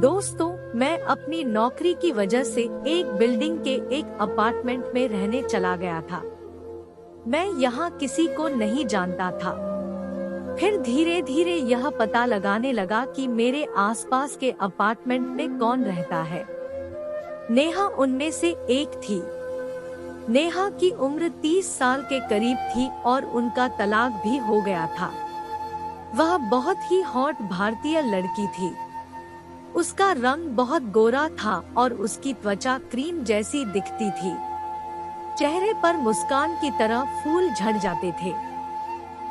दोस्तों, मैं अपनी नौकरी की वजह से एक बिल्डिंग के एक अपार्टमेंट में रहने चला गया था। मैं यहाँ किसी को नहीं जानता था। फिर धीरे धीरे यह पता लगाने लगा कि मेरे आसपास के अपार्टमेंट में कौन रहता है। नेहा उनमें से एक थी। नेहा की उम्र 30 साल के करीब थी और उनका तलाक भी हो गया था। वह बहुत ही हॉट भारतीय लड़की थी। उसका रंग बहुत गोरा था और उसकी त्वचा क्रीम जैसी दिखती थी। चेहरे पर मुस्कान की तरह फूल झड़ जाते थे।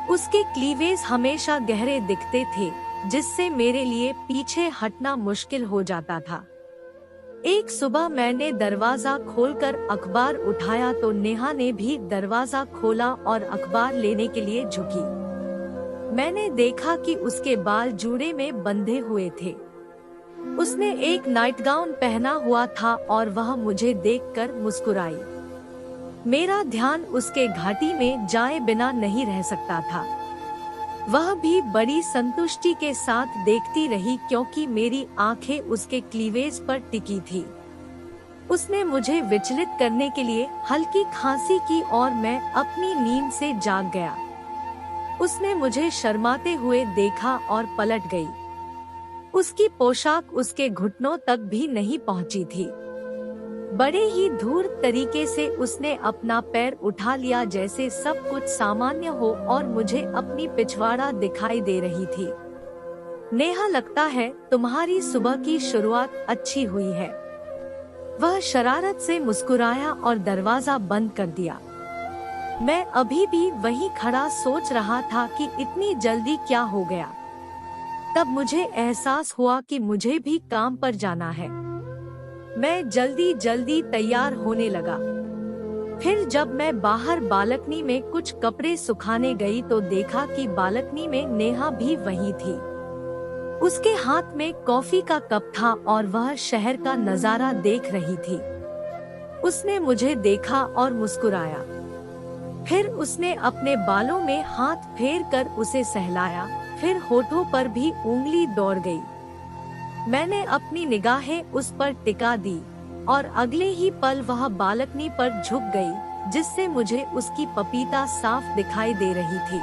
उसके क्लीवेज हमेशा गहरे दिखते थे, जिससे मेरे लिए पीछे हटना मुश्किल हो जाता था। एक सुबह मैंने दरवाजा खोलकर अखबार उठाया तो नेहा ने भी दरवाजा खोला और अखबार लेने के लिए झुकी। मैंने देखा कि उसके बाल जूड़े में बंधे हुए थे। उसने एक नाइट गाउन पहना हुआ था और वह मुझे देखकर मुस्कुराई। मेरा ध्यान उसके घाटी में जाए बिना नहीं रह सकता था। वह भी बड़ी संतुष्टि के साथ देखती रही क्योंकि मेरी आंखें उसके क्लीवेज पर टिकी थी। उसने मुझे विचलित करने के लिए हल्की खांसी की और मैं अपनी नींद से जाग गया। उसने मुझे शर्माते हुए देखा और पलट गई। उसकी पोशाक उसके घुटनों तक भी नहीं पहुंची थी। बड़े ही धूर्त तरीके से उसने अपना पैर उठा लिया, जैसे सब कुछ सामान्य हो और मुझे अपनी पिछवाड़ा दिखाई दे रही थी। नेहा, लगता है तुम्हारी सुबह की शुरुआत अच्छी हुई है। वह शरारत से मुस्कुराया और दरवाजा बंद कर दिया। मैं अभी भी वहीं खड़ा सोच रहा था कि इतनी जल्दी क्या हो गया। तब मुझे एहसास हुआ कि मुझे भी काम पर जाना है। मैं जल्दी जल्दी तैयार होने लगा। फिर जब मैं बाहर बालकनी में कुछ कपड़े सुखाने गई तो देखा कि बालकनी में नेहा भी वहीं थी। उसके हाथ में कॉफी का कप था और वह शहर का नजारा देख रही थी। उसने मुझे देखा और मुस्कुराया। फिर उसने अपने बालों में हाथ फेर कर उसे सहलाया। फिर होठों पर भी उंगली दौड़ गई। मैंने अपनी निगाहें उस पर टिका दी और अगले ही पल वह बालकनी पर झुक गई, जिससे मुझे उसकी पपीता साफ दिखाई दे रही थी।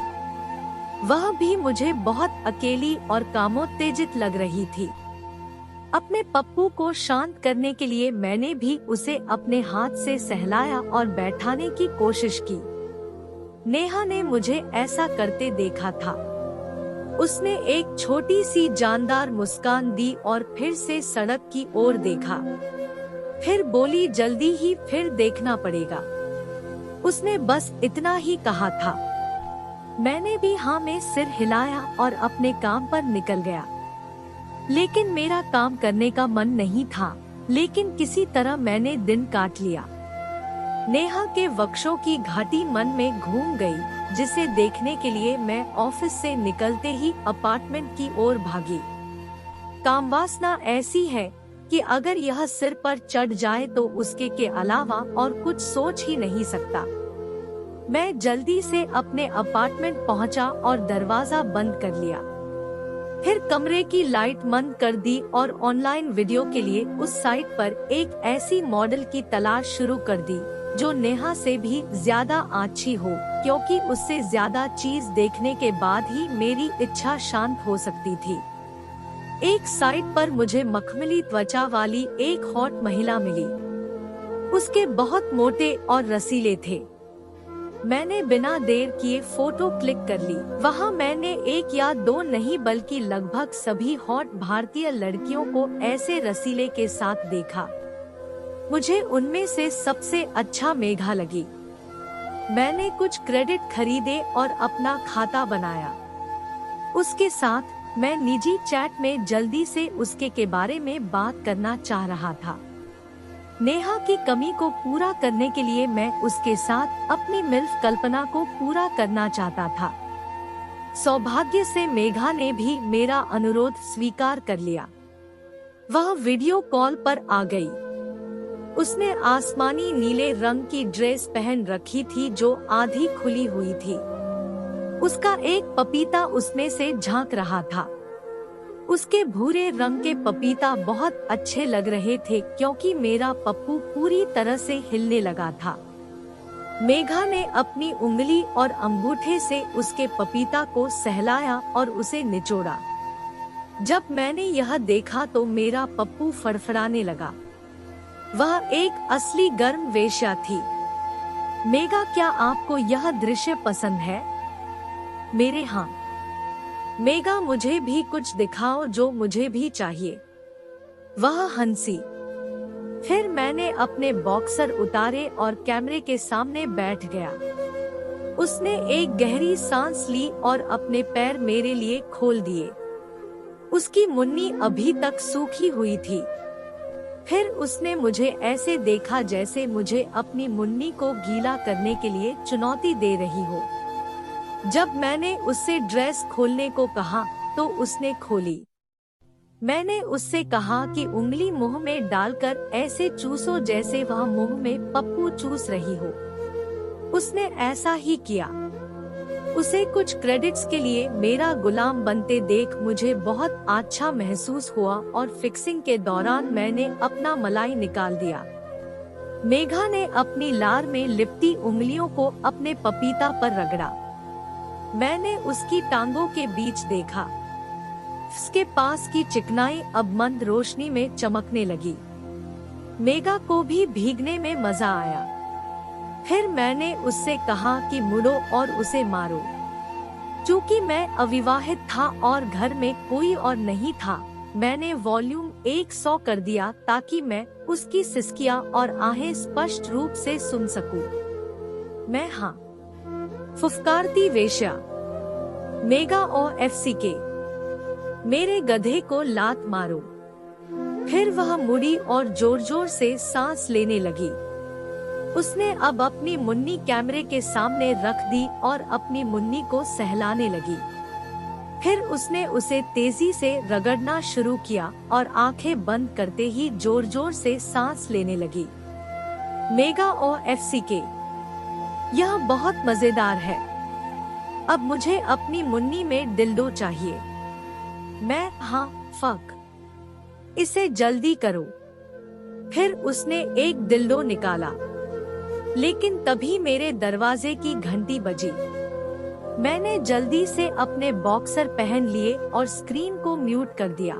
वह भी मुझे बहुत अकेली और कामोत्तेजित लग रही थी। अपने पप्पू को शांत करने के लिए मैंने भी उसे अपने हाथ से सहलाया और बैठाने की कोशिश की। नेहा ने मुझे ऐसा करते देखा था। उसने एक छोटी सी जानदार मुस्कान दी और फिर से सड़क की ओर देखा। फिर बोली, जल्दी ही फिर देखना पड़ेगा। उसने बस इतना ही कहा था। मैंने भी हाँ में सिर हिलाया और अपने काम पर निकल गया। लेकिन मेरा काम करने का मन नहीं था, लेकिन किसी तरह मैंने दिन काट लिया। नेहा के वक्षों की घाटी मन में घूम गई, जिसे देखने के लिए मैं ऑफिस से निकलते ही अपार्टमेंट की ओर भागी। कामवासना ऐसी है कि अगर यह सिर पर चढ़ जाए तो उसके के अलावा और कुछ सोच ही नहीं सकता। मैं जल्दी से अपने अपार्टमेंट पहुंचा और दरवाजा बंद कर लिया। फिर कमरे की लाइट बंद कर दी और ऑनलाइन वीडियो के लिए उस साइट पर एक ऐसी मॉडल की तलाश शुरू कर दी जो नेहा से भी ज्यादा अच्छी हो, क्योंकि उससे ज्यादा चीज देखने के बाद ही मेरी इच्छा शांत हो सकती थी। एक साइट पर मुझे मखमली त्वचा वाली एक हॉट महिला मिली। उसके बहुत मोटे और रसीले थे। मैंने बिना देर किए फोटो क्लिक कर ली। वहाँ मैंने एक या दो नहीं बल्कि लगभग सभी हॉट भारतीय लड़कियों को ऐसे रसीले के साथ देखा। मुझे उनमें से सबसे अच्छा मेघा लगी। मैंने कुछ क्रेडिट खरीदे और अपना खाता बनाया। उसके साथ मैं निजी चैट में जल्दी से उसके के बारे में बात करना चाह रहा था। नेहा की कमी को पूरा करने के लिए मैं उसके साथ अपनी मिल्फ कल्पना को पूरा करना चाहता था। सौभाग्य से मेघा ने भी मेरा अनुरोध स्वीकार कर लिया। वह वीडियो कॉल पर आ गई। उसने आसमानी नीले रंग की ड्रेस पहन रखी थी जो आधी खुली हुई थी। उसका एक पपीता उसमें से झांक रहा था। उसके भूरे रंग के पपीता बहुत अच्छे लग रहे थे क्योंकि मेरा पप्पू पूरी तरह से हिलने लगा था। मेघा ने अपनी उंगली और अंगूठे से उसके पपीता को सहलाया और उसे निचोड़ा। जब मैंने यह देखा तो मेरा पप्पू फड़फड़ाने लगा। वह एक असली गर्म वेश्या थी। मेघा, क्या आपको यह दृश्य पसंद है? मेरे हाँ। मेघा, मुझे भी कुछ दिखाओ जो मुझे भी चाहिए। वह हंसी। फिर मैंने अपने बॉक्सर उतारे और कैमरे के सामने बैठ गया। उसने एक गहरी सांस ली और अपने पैर मेरे लिए खोल दिए। उसकी मुन्नी अभी तक सूखी हुई थी। फिर उसने मुझे ऐसे देखा जैसे मुझे अपनी मुन्नी को गीला करने के लिए चुनौती दे रही हो। जब मैंने उससे ड्रेस खोलने को कहा तो उसने खोली। मैंने उससे कहा कि उंगली मुंह में डालकर ऐसे चूसो जैसे वह मुंह में पप्पू चूस रही हो। उसने ऐसा ही किया। उसे कुछ क्रेडिट्स के लिए मेरा गुलाम बनते देख मुझे बहुत अच्छा महसूस हुआ और फिक्सिंग के दौरान मैंने अपना मलाई निकाल दिया। मेघा ने अपनी लार में लिपटी उंगलियों को अपने पपीता पर रगड़ा। मैंने उसकी टांगों के बीच देखा। उसके पास की चिकनाई अब मंद रोशनी में चमकने लगी। मेघा को भी भीगने में मजा आया। फिर मैंने उससे कहा कि मुड़ो और उसे मारो। चूँकि मैं अविवाहित था और घर में कोई और नहीं था, मैंने वॉल्यूम 100 कर दिया ताकि मैं उसकी सिसकियां और आहें स्पष्ट रूप से सुन सकूं। मैं हाँ। फुफकारती वेश्या। मेगा और एफसीके। मेरे गधे को लात मारो। फिर वह मुड़ी और जोर जोर से सांस लेने लगी। उसने अब अपनी मुन्नी कैमरे के सामने रख दी और अपनी मुन्नी को सहलाने लगी। फिर उसने उसे तेजी से रगड़ना शुरू किया और आंखें बंद करते ही जोर जोर से सांस लेने लगी। मेगा और एफसीके, यह बहुत मजेदार है। अब मुझे अपनी मुन्नी में दिल्डो चाहिए। मैं हाँ फक। इसे जल्दी करो। फिर उसने एक दिल्डो निकाला, लेकिन तभी मेरे दरवाजे की घंटी बजी। मैंने जल्दी से अपने बॉक्सर पहन लिए और स्क्रीन को म्यूट कर दिया।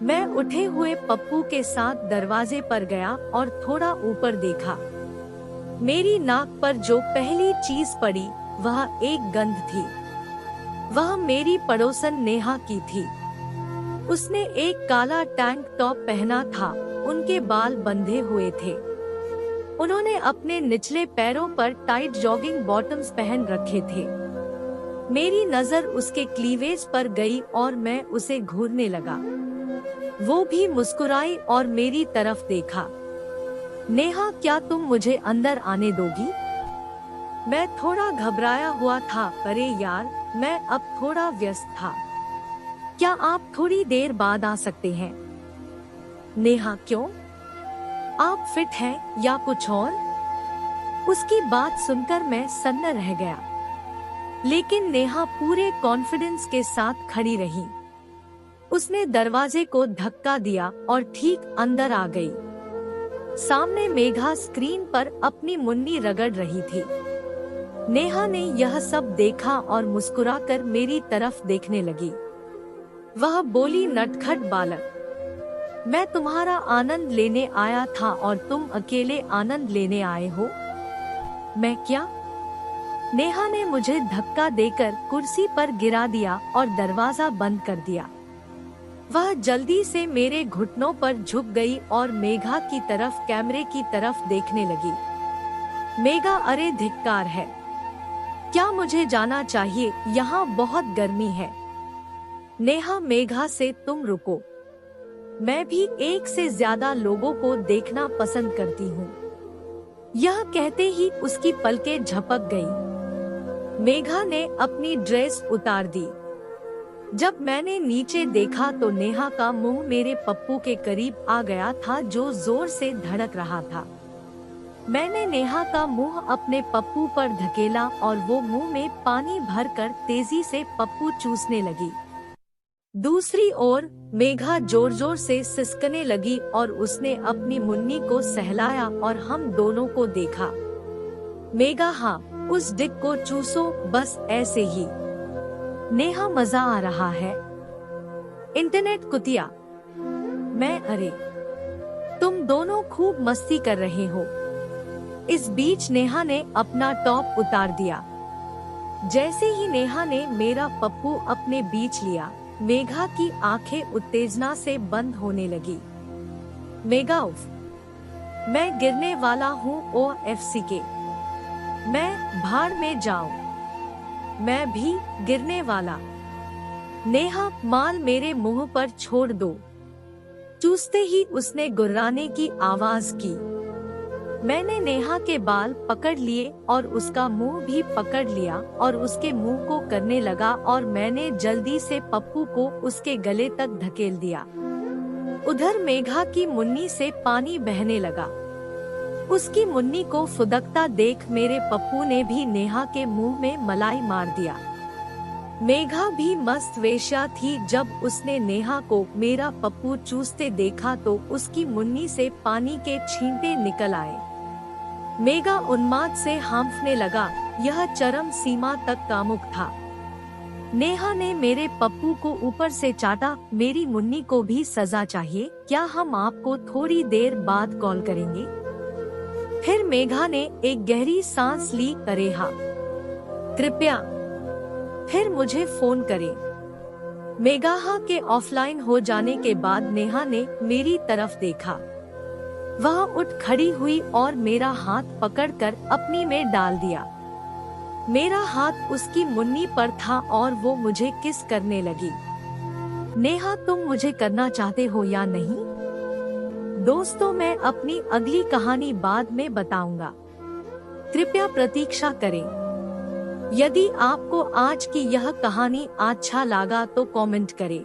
मैं उठे हुए पप्पू के साथ दरवाजे पर गया और थोड़ा ऊपर देखा। मेरी नाक पर जो पहली चीज पड़ी वह एक गंध थी। वह मेरी पड़ोसन नेहा की थी। उसने एक काला टैंक टॉप पहना था। उनके बाल बंधे हुए थे। उन्होंने अपने निचले पैरों पर टाइट जॉगिंग बॉटम्स पहन रखे थे। मेरी नजर उसके क्लीवेज पर गई और मैं उसे घूरने लगा। वो भी मुस्कुराई और मेरी तरफ देखा। नेहा, क्या तुम मुझे अंदर आने दोगी? मैं थोड़ा घबराया हुआ था। अरे यार, मैं अब थोड़ा व्यस्त था। क्या आप थोड़ी देर बाद आ सकते हैं? नेहा, क्यों? आप फिट हैं या कुछ और? उसकी बात सुनकर मैं सन्न रह गया। लेकिन नेहा पूरे कॉन्फिडेंस के साथ खड़ी रही। उसने दरवाजे को धक्का दिया और ठीक अंदर आ गई। सामने मेघा स्क्रीन पर अपनी मुन्नी रगड़ रही थी। नेहा ने यह सब देखा और मुस्कुराकर मेरी तरफ देखने लगी। वह बोली, नटखट बालक, मैं तुम्हारा आनंद लेने आया था और तुम अकेले आनंद लेने आए हो। मैं क्या? नेहा ने मुझे धक्का देकर कुर्सी पर गिरा दिया और दरवाजा बंद कर दिया। वह जल्दी से मेरे घुटनों पर झुक गई और मेघा की तरफ, कैमरे की तरफ देखने लगी। मेघा, अरे धिक्कार है। क्या मुझे जाना चाहिए? यहाँ बहुत गर्मी है। नेहा मेघा से, तुम रुको। मैं भी एक से ज्यादा लोगों को देखना पसंद करती हूँ। यह कहते ही उसकी पलकें झपक गई। मेघा ने अपनी ड्रेस उतार दी। जब मैंने नीचे देखा तो नेहा का मुंह मेरे पप्पू के करीब आ गया था जो जोर से धड़क रहा था। मैंने नेहा का मुंह अपने पप्पू पर धकेला और वो मुंह में पानी भरकर तेजी से पप्पू चूसने लगी। दूसरी ओर मेघा जोर जोर से सिसकने लगी और उसने अपनी मुन्नी को सहलाया और हम दोनों को देखा। मेघा, हाँ, उस डिक को चूसो, बस ऐसे ही। नेहा, मजा आ रहा है। इंटरनेट कुतिया। मैं, अरे तुम दोनों खूब मस्ती कर रहे हो। इस बीच नेहा ने अपना टॉप उतार दिया। जैसे ही नेहा ने मेरा पप्पू अपने बीच लिया, मेघा की आंखें उत्तेजना से बंद होने लगी। मेघा, उफ, मैं गिरने वाला हूँ OFC के। मैं भाड़ में जाऊं। मैं भी गिरने वाला। नेहा, माल मेरे मुंह पर छोड़ दो। चूसते ही उसने गुर्राने की आवाज की। मैंने नेहा के बाल पकड़ लिए और उसका मुंह भी पकड़ लिया और उसके मुंह को करने लगा और मैंने जल्दी से पप्पू को उसके गले तक धकेल दिया। उधर मेघा की मुन्नी से पानी बहने लगा। उसकी मुन्नी को फुदकता देख मेरे पप्पू ने भी नेहा के मुंह में मलाई मार दिया। मेघा भी मस्त वेश्या थी। जब उसने नेहा को मेरा पप्पू चूसते देखा तो उसकी मुन्नी से पानी के छींटे निकल आए। मेघा उन्माद से हांफने लगा। यह चरम सीमा तक कामुक था। नेहा ने मेरे पप्पू को ऊपर से चाटा। मेरी मुन्नी को भी सजा चाहिए। क्या हम आपको थोड़ी देर बाद कॉल करेंगे? फिर मेघा ने एक गहरी सांस ली। अरे हाँ, कृपया फिर मुझे फोन करें। मेघा के ऑफलाइन हो जाने के बाद नेहा ने मेरी तरफ देखा। वह उठ खड़ी हुई और मेरा हाथ पकड़कर अपनी में डाल दिया। मेरा हाथ उसकी मुन्नी पर था और वो मुझे किस करने लगी। नेहा, तुम मुझे करना चाहते हो या नहीं? दोस्तों, मैं अपनी अगली कहानी बाद में बताऊंगा। कृपया प्रतीक्षा करें। यदि आपको आज की यह कहानी अच्छा लगा तो कमेंट करें।